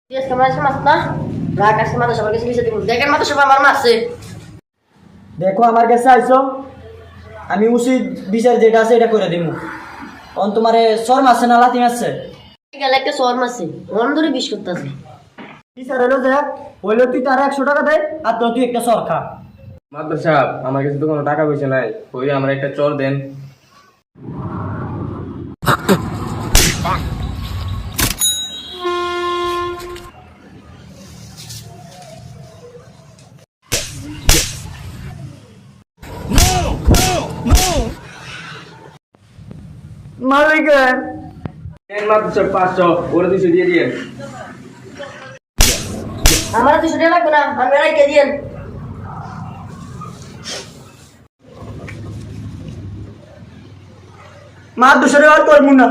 Yes, kemarin sih mas nah, nggak kasih mata sama bisa di muda kan mata sama mas sih. দেখো আমার কাছে আইছো আমি উচিত বিচার যেটা আছে এটা করে দিমু অন তোমারে শর্ম আছে না লাথি আছে গেলে একটা শোর মাস sih, মন ধরে বিশ করতেছে। বিচার হলো যে হইলো তুই তার 100 টাকা দে আর তো তুই একটা সর খা মাদ্দার সাহেব আমার কাছে তো কোনো টাকা পয়সা নাই ওই আমার একটা চর দেন। মালিক দেন মাদ্দার সাহেব 500 ওরে 200 দিয়ে দিয়েন। আমার তুই শুনে লাগবে না, আমি রেখে দিয়েন। মা দুশরে আর করমু না